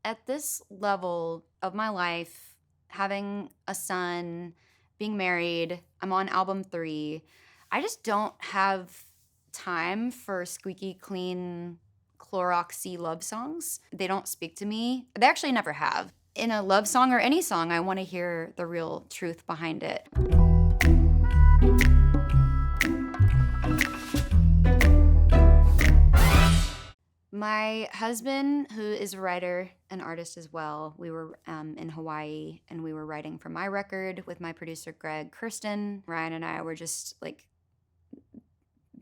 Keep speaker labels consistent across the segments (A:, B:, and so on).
A: At this level of my life, having a son, being married, I'm on album 3. I just don't have time for squeaky clean Cloroxy love songs. They don't speak to me. They actually never have. In a love song or any song, I want to hear the real truth behind it. My husband, who is a writer and artist as well, we were in Hawaii and we were writing for my record with my producer, Greg Kurstin. Ryan and I were just like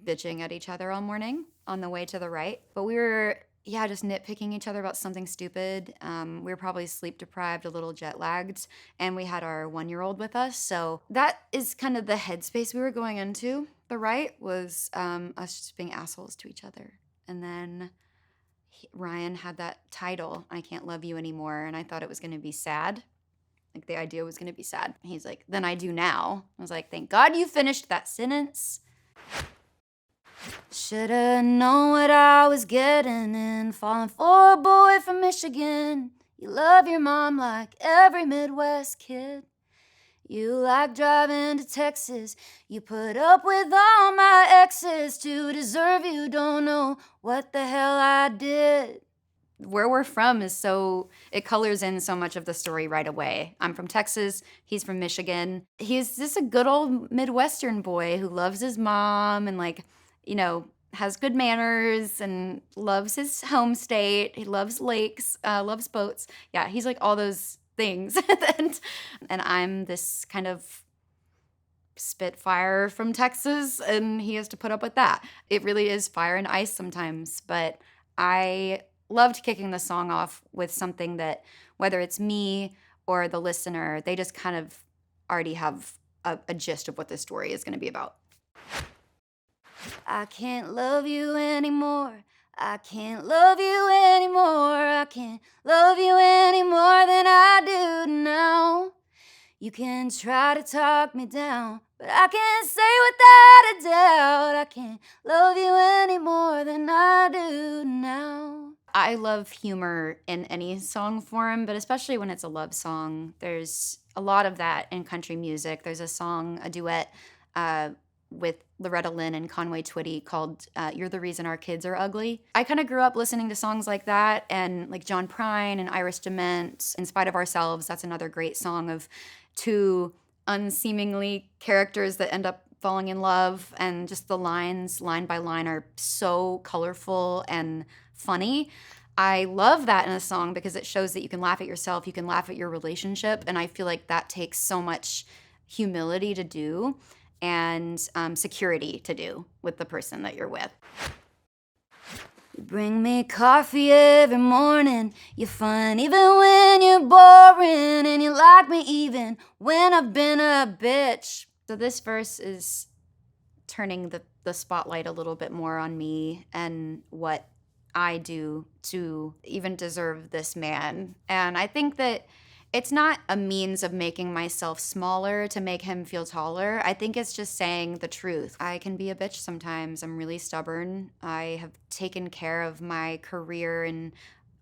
A: bitching at each other all morning on the way to the right. But we were, just nitpicking each other about something stupid. We were probably sleep deprived, a little jet lagged, and we had our 1-year-old with us. So that is kind of the headspace we were going into. The right was us just being assholes to each other. And then Ryan had that title, I Can't Love You Anymore, and I thought it was going to be sad. Like the idea was going to be sad. He's like, then I do now. I was like, thank God you finished that sentence. Shoulda known what I was getting in, falling for a boy from Michigan. You love your mom like every Midwest kid. You like driving to Texas. You put up with all my exes to deserve you. Don't know what the hell I did. Where we're from it colors in so much of the story right away. I'm from Texas. He's from Michigan. He's just a good old Midwestern boy who loves his mom and has good manners and loves his home state. He loves lakes, loves boats. Yeah, he's like all those things. and I'm this kind of spitfire from Texas, and he has to put up with that. It really is fire and ice sometimes, but I loved kicking the song off with something that, whether it's me or the listener, they just kind of already have a gist of what this story is going to be about. I can't love you anymore. I can't love you anymore. I can't love you any more than I do now. You can try to talk me down, but I can't say without a doubt I can't love you any more than I do now. I love humor in any song form, but especially when it's a love song. There's a lot of that in country music. There's a duet with Loretta Lynn and Conway Twitty called You're the Reason Our Kids Are Ugly. I kind of grew up listening to songs like that, and like John Prine and Iris DeMent, In Spite of Ourselves. That's another great song of two unseemingly characters that end up falling in love, and just the lines, line by line, are so colorful and funny. I love that in a song because it shows that you can laugh at yourself, you can laugh at your relationship, and I feel like that takes so much humility to do and security to do with the person that you're with. You bring me coffee every morning. You're fun even when you're boring, and you like me even when I've been a bitch. So this verse is turning the spotlight a little bit more on me and what I do to even deserve this man. And I think that it's not a means of making myself smaller to make him feel taller. I think it's just saying the truth. I can be a bitch sometimes. I'm really stubborn. I have taken care of my career in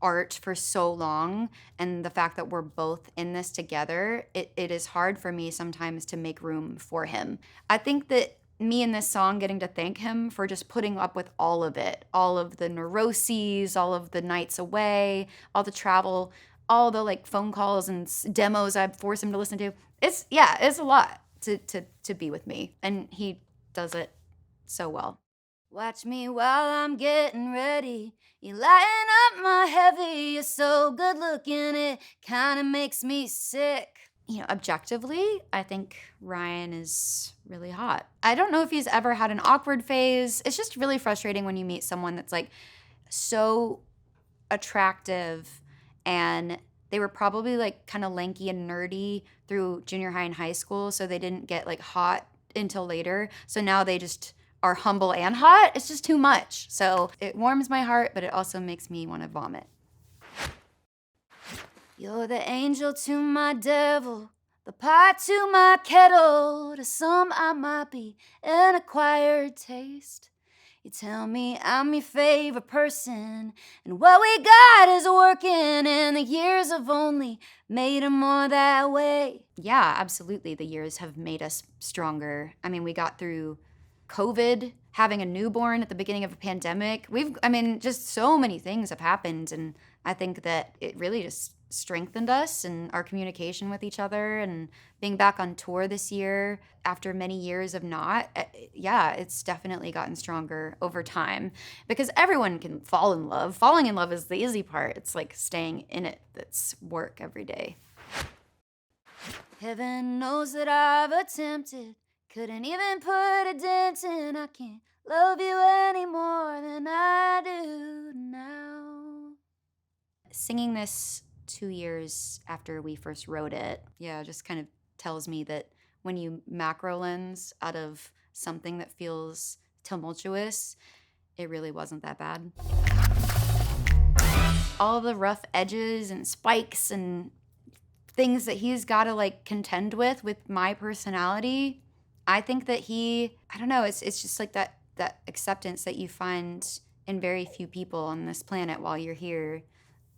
A: art for so long, and the fact that we're both in this together, it is hard for me sometimes to make room for him. I think that me in this song getting to thank him for just putting up with all of it, all of the neuroses, all of the nights away, all the travel, all the phone calls and demos I'd force him to listen to. It's a lot to be with me, and he does it so well. Watch me while I'm getting ready. You lighten up my heavy. You're so good looking, it kind of makes me sick. Objectively, I think Ryan is really hot. I don't know if he's ever had an awkward phase. It's just really frustrating when you meet someone that's so attractive, and they were probably kind of lanky and nerdy through junior high and high school, so they didn't get hot until later. So now they just are humble and hot. It's just too much. So it warms my heart, but it also makes me want to vomit. You're the angel to my devil, the pot to my kettle. To some I might be an acquired taste. You tell me I'm your favorite person, and what we got is working, and the years have only made them more that way. Yeah, absolutely. The years have made us stronger. I mean, we got through COVID, having a newborn at the beginning of a pandemic. Just so many things have happened, and I think that it really just strengthened us and our communication with each other, and being back on tour this year after many years of not, yeah, it's definitely gotten stronger over time because everyone can fall in love. Falling in love is the easy part. It's like staying in it that's work every day. Heaven knows that I've attempted, couldn't even put a dent in. I can't love you any more than I do now. Singing this 2 years after we first wrote it, yeah, just kind of tells me that when you macro lens out of something that feels tumultuous, it really wasn't that bad. All the rough edges and spikes and things that he's got to like contend with my personality, I think that I don't know, it's just like that acceptance that you find in very few people on this planet while you're here.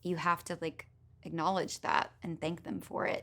A: You have to like acknowledge that and thank them for it.